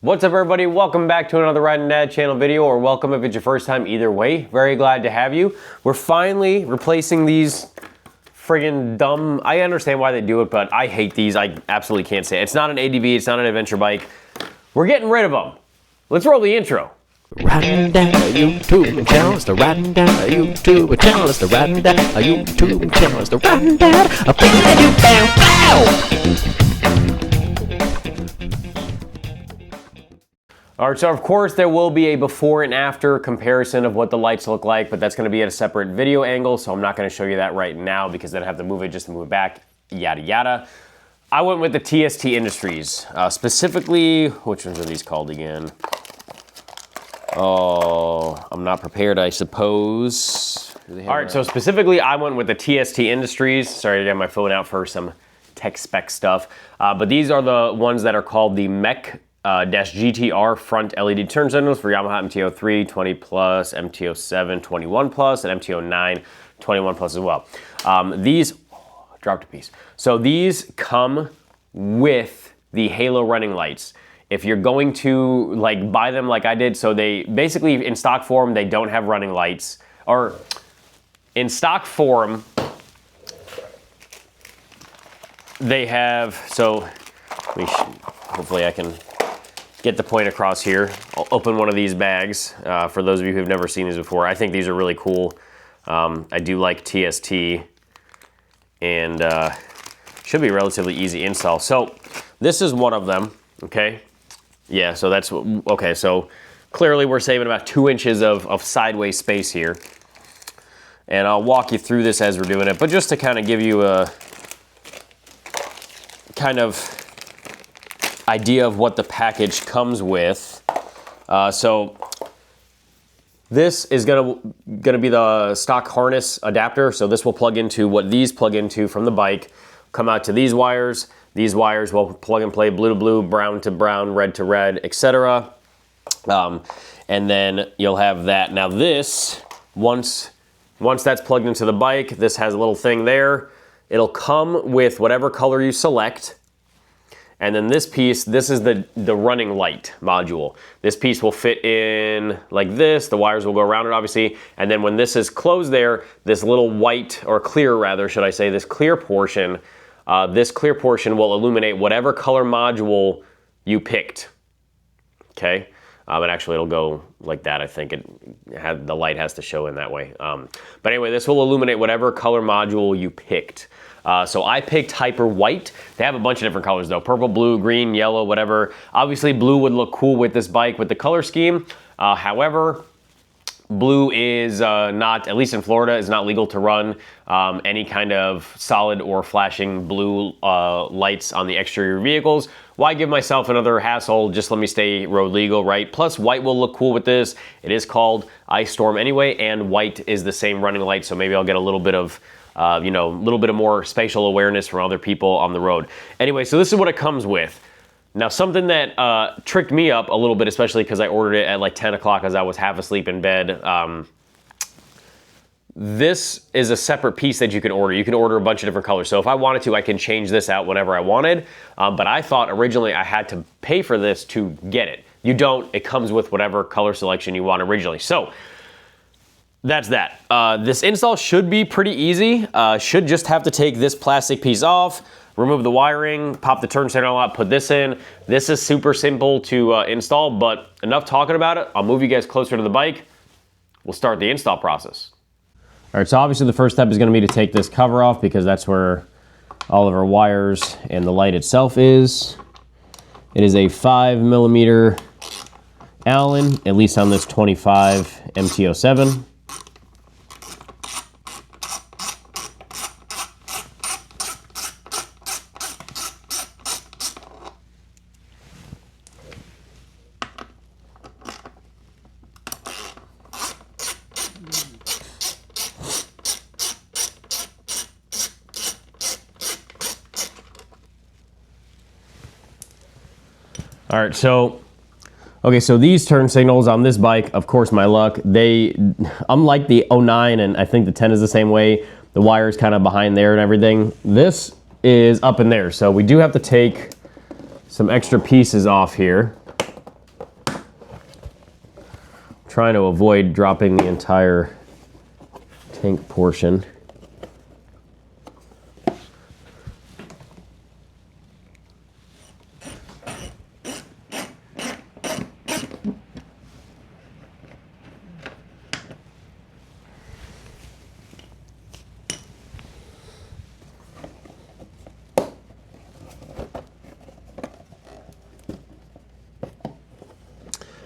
What's up everybody, welcome back to another Ride and Dad channel video, or welcome if it's your first time, either way. Very glad to have you. We're finally replacing these friggin' dumb, I understand why they do it, but I hate these, I absolutely can't say it. It's not an ADV, it's not an adventure bike. We're getting rid of them. Let's roll the intro. Riding down a YouTube channel, it's the riding down a YouTube channel, it's the riding down a YouTube channel, it's the riding down a big you bow. All right, so of course there will be a before and after comparison of what the lights look like, but that's gonna be at a separate video angle, so I'm not gonna show you that right now because then I have to move it just to move it back, yada yada. I went with the TST Industries. Specifically, which ones are these called again? Oh, I'm not prepared, I suppose. All right, so specifically I went with the TST Industries. Sorry, I got my phone out for some tech spec stuff. But these are the ones that are called the Mech GTR front LED turn signals for Yamaha MT03, 20 plus, MT07, 21 plus, and MT09, 21 plus as well. These, dropped a piece. So these come with the halo running lights. If you're going to like buy them like I did, so they basically in stock form, they don't have running lights, or in stock form, they have, so hopefully I can get the point across here. I'll open one of these bags for those of you who've never seen these before. I think these are really cool. I do like TST, and should be relatively easy install. So this is one of them, okay? Yeah, so that's, okay, so clearly we're saving about 2 inches of sideways space here. And I'll walk you through this as we're doing it, but just to kind of give you a kind of idea of what the package comes with. So this is gonna be the stock harness adapter. So this will plug into what these plug into from the bike, come out to these wires. These wires will plug and play blue to blue, brown to brown, red to red, etc. And then you'll have that. Now this, once that's plugged into the bike, this has a little thing there. It'll come with whatever color you select. And then this piece, this is the running light module. This piece will fit in like this. The wires will go around it, obviously. And then when this is closed there, this little white, or clear rather, should I say, this clear portion will illuminate whatever color module you picked, okay? And actually it'll go like that. I think the light has to show in that way. But anyway, this will illuminate whatever color module you picked. So I picked Hyper White. They have a bunch of different colors though. Purple, blue, green, yellow, whatever. Obviously blue would look cool with this bike with the color scheme. However, blue is not, at least in Florida, is not legal to run any kind of solid or flashing blue lights on the exterior vehicles. Why give myself another hassle? Just let me stay road legal, right? Plus white will look cool with this. It is called Ice Storm anyway, and white is the same running light, so maybe I'll get a little bit of you know, a little bit of more spatial awareness from other people on the road. Anyway, so this is what it comes with. Now, something that tricked me up a little bit, especially because I ordered it at like 10 o'clock as I was half asleep in bed. This is a separate piece that you can order. You can order a bunch of different colors. So if I wanted to, I can change this out whenever I wanted. But I thought originally I had to pay for this to get it. You don't. It comes with whatever color selection you want originally. So that's that. This install should be pretty easy. Should just have to take this plastic piece off, remove the wiring, pop the turn signal out, put this in. This is super simple to install, but enough talking about it. I'll move you guys closer to the bike. We'll start the install process. All right, so obviously the first step is gonna be to take this cover off because that's where all of our wires and the light itself is. It is a 5mm Allen, at least on this 25 MT07. All right, so, okay, so these turn signals on this bike, of course, my luck, they, unlike the 09, and I think the 10 is the same way, the wire's kind of behind there and everything, this is up in there. So we do have to take some extra pieces off here. trying to avoid dropping the entire tank portion.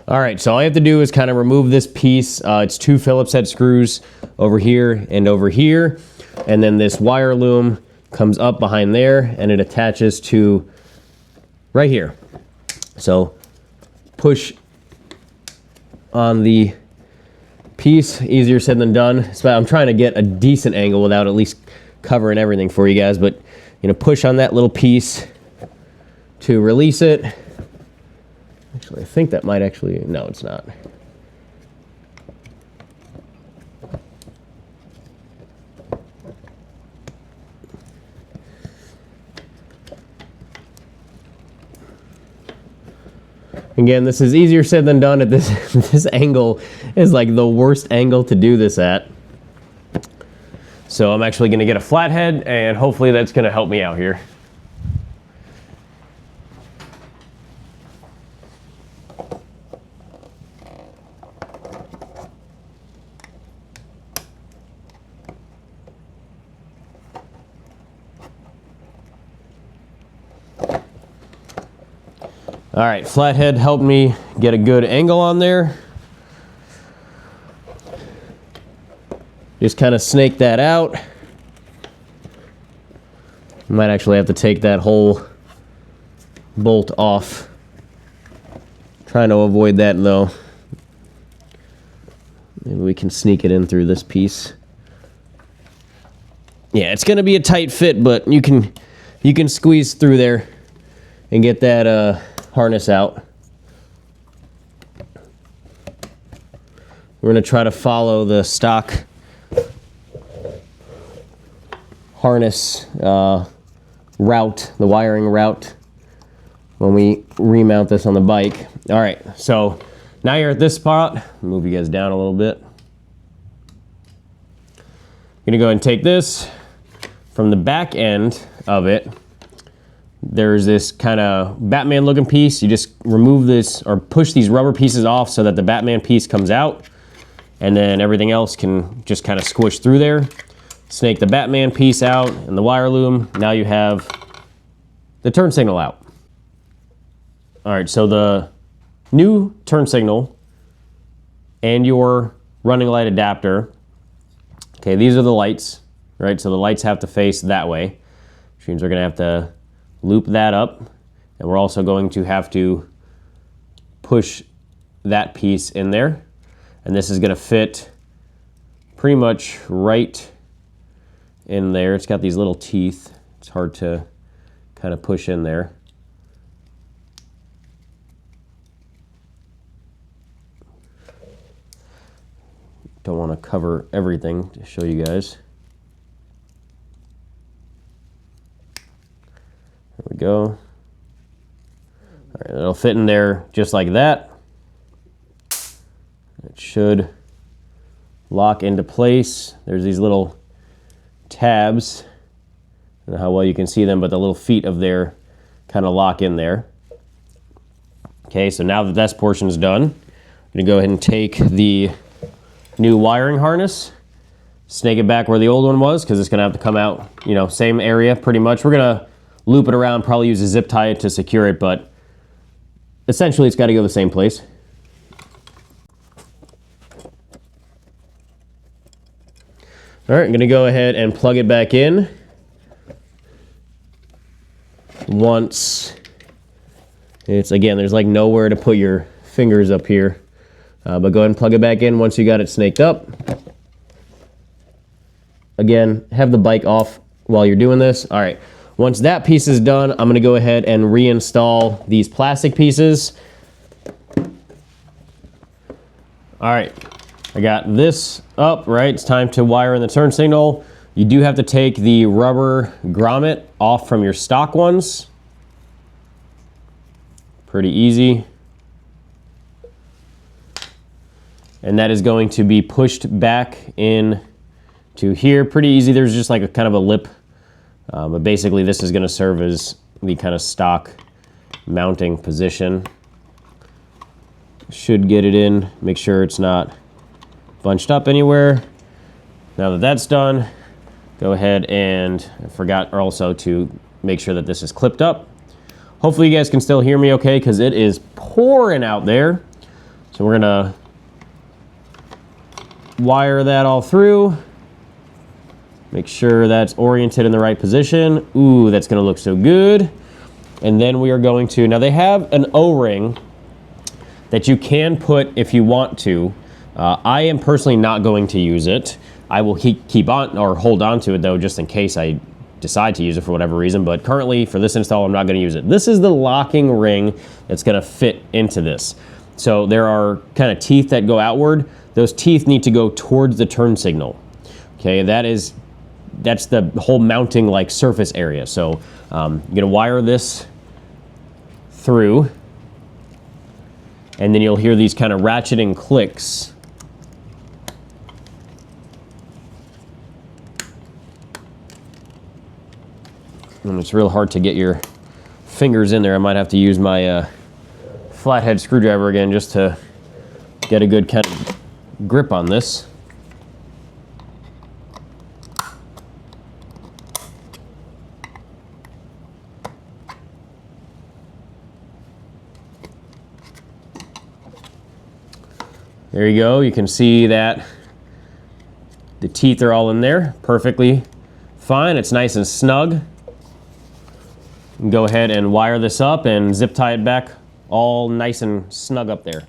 All right, so all I have to do is kind of remove this piece. It's 2 Phillips head screws over here and over here. And then this wire loom comes up behind there and it attaches to right here. So push on the piece, easier said than done. So I'm trying to get a decent angle without at least covering everything for you guys. But, you know, push on that little piece to release it. Actually, I think that might actually, no, it's not. Again, this is easier said than done. At this angle is like the worst angle to do this at. So I'm actually going to get a flathead, and hopefully that's going to help me out here. All right, flathead helped me get a good angle on there. Just kind of snake that out. Might actually have to take that whole bolt off. Trying to avoid that though. Maybe we can sneak it in through this piece. Yeah, it's gonna be a tight fit, but you can squeeze through there and get that harness out. We're going to try to follow the stock harness route, the wiring route, when we remount this on the bike. All right, so now you're at this spot. Move you guys down a little bit. I'm going to go ahead and take this from the back end of it. There's this kind of Batman looking piece. You just remove this or push these rubber pieces off so that the Batman piece comes out, and then everything else can just kind of squish through there. Snake the Batman piece out and the wire loom. Now you have the turn signal out. All right, so the new turn signal and your running light adapter. Okay, these are the lights, right? So the lights have to face that way, which means we're gonna have to loop that up, and we're also going to have to push that piece in there, and this is going to fit pretty much right in there. It's got these little teeth. It's hard to kind of push in there. Don't want to cover everything to show you guys. There we go. All right, it'll fit in there just like that. It should lock into place. There's these little tabs. I don't know how well you can see them, but the little feet of there kind of lock in there. Okay, so now that this portion is done, I'm going to go ahead and take the new wiring harness, snake it back where the old one was, because it's going to have to come out, you know, same area pretty much. We're going to loop it around, probably use a zip tie to secure it, but essentially it's got to go the same place. All right, I'm going to go ahead and plug it back in. Once it's, again, there's like nowhere to put your fingers up here, but go ahead and plug it back in once you got it snaked up. Again, have the bike off while you're doing this. All right. Once that piece is done, I'm going to go ahead and reinstall these plastic pieces. All right, I got this up, right? It's time to wire in the turn signal. You do have to take the rubber grommet off from your stock ones. Pretty easy. and that is going to be pushed back in to here. Pretty easy. There's just like a kind of a lip, but basically this is going to serve as the kind of stock mounting position. Should get it in, make sure it's not bunched up anywhere. Now that that's done, go ahead and I forgot also to make sure that this is clipped up. Hopefully you guys can still hear me okay, because it is pouring out there. So we're gonna wire that all through. Make sure that's oriented in the right position. Ooh, that's gonna look so good. And then we are going to, now they have an O-ring that you can put if you want to. I am personally not going to use it. I will keep on or hold on to it though, just in case I decide to use it for whatever reason, but currently for this install, I'm not gonna use it. This is the locking ring that's gonna fit into this. So there are kind of teeth that go outward. Those teeth need to go towards the turn signal. Okay, that's the whole mounting like surface area. So you're gonna wire this through, and then you'll hear these kind of ratcheting clicks. And it's real hard to get your fingers in there. I might have to use my flathead screwdriver again just to get a good kind of grip on this. There you go. You can see that the teeth are all in there perfectly fine. It's nice and snug. Go ahead and wire this up and zip tie it back all nice and snug up there.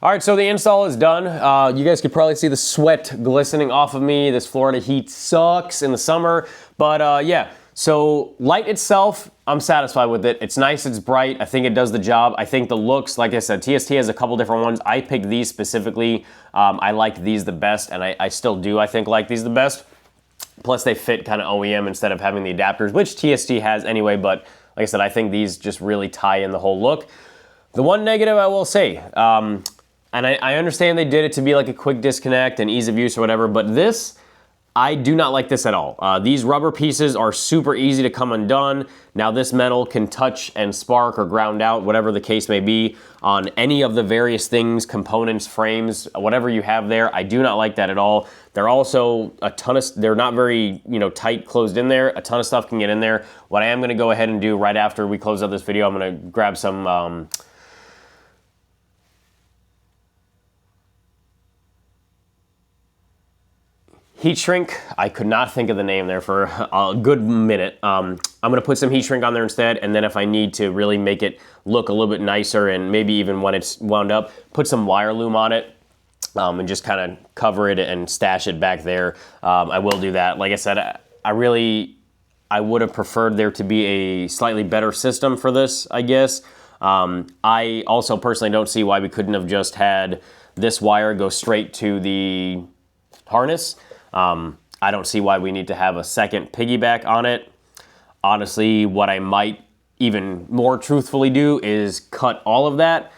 All right, so the install is done. You guys could probably see the sweat glistening off of me. This Florida heat sucks in the summer, but yeah. So light itself, I'm satisfied with it. It's nice, it's bright. I think it does the job. I think the looks, like I said, TST has a couple different ones. I picked these specifically. I like these the best, and I still do, I think, like these the best. Plus they fit kind of OEM instead of having the adapters, which TST has anyway, but like I said, I think these just really tie in the whole look. The one negative I will say, and I understand they did it to be like a quick disconnect and ease of use or whatever, but this, I do not like this at all. These rubber pieces are super easy to come undone. Now this metal can touch and spark or ground out, whatever the case may be, on any of the various things, components, frames, whatever you have there. I do not like that at all. They're also a ton of, they're not very, tight closed in there. A ton of stuff can get in there. What I am gonna go ahead and do right after we close out this video, I'm gonna grab some, heat shrink. I could not think of the name there for a good minute. I'm gonna put some heat shrink on there instead, and then if I need to really make it look a little bit nicer, and maybe even when it's wound up, put some wire loom on it, and just kind of cover it and stash it back there. I will do that. Like I said, I would have preferred there to be a slightly better system for this, I guess. I also personally don't see why we couldn't have just had this wire go straight to the harness. I don't see why we need to have a second piggyback on it. Honestly, what I might even more truthfully do is cut all of that,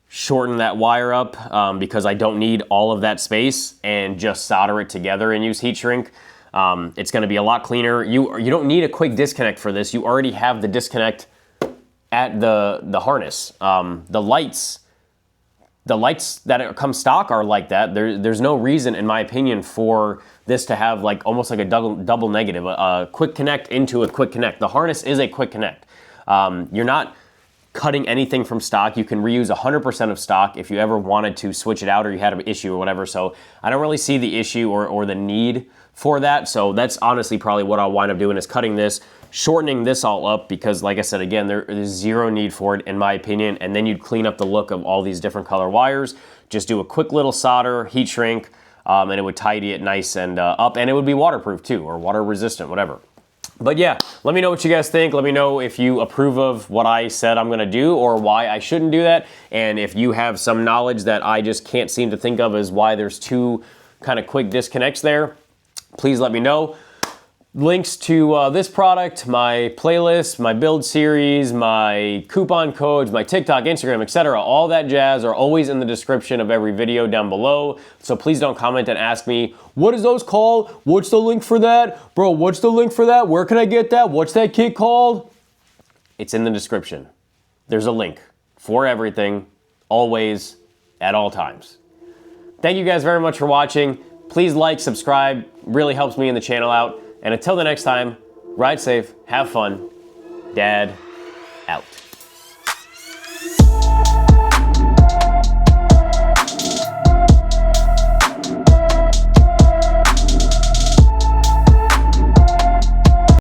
shorten that wire up, because I don't need all of that space, and just solder it together and use heat shrink. It's gonna be a lot cleaner. You don't need a quick disconnect for this. You already have the disconnect at the harness. The lights that come stock are like that. There's no reason, in my opinion, for this to have like almost like a double negative, a quick connect into a quick connect. The harness is a quick connect. You're not cutting anything from stock. You can reuse 100% of stock if you ever wanted to switch it out or you had an issue or whatever. So I don't really see the issue or the need for that. So that's honestly probably what I'll wind up doing, is cutting this, shortening this all up, because like I said, again, there is zero need for it in my opinion. And then you'd clean up the look of all these different color wires. Just do a quick little solder, heat shrink, and it would tidy it nice and up, and it would be waterproof too, or water resistant, whatever. But yeah, let me know what you guys think. Let me know if you approve of what I said I'm gonna do or why I shouldn't do that. And if you have some knowledge that I just can't seem to think of as why there's two kind of quick disconnects there, please let me know. Links to this product, my playlist, my build series, my coupon codes, my TikTok, Instagram, etc. All that jazz are always in the description of every video down below. So please don't comment and ask me, what is those called? What's the link for that? Bro, what's the link for that? Where can I get that? What's that kit called? It's in the description. There's a link for everything, always, at all times. Thank you guys very much for watching. Please like, subscribe, really helps me in the channel out. And until the next time, ride safe, have fun. Dad, out.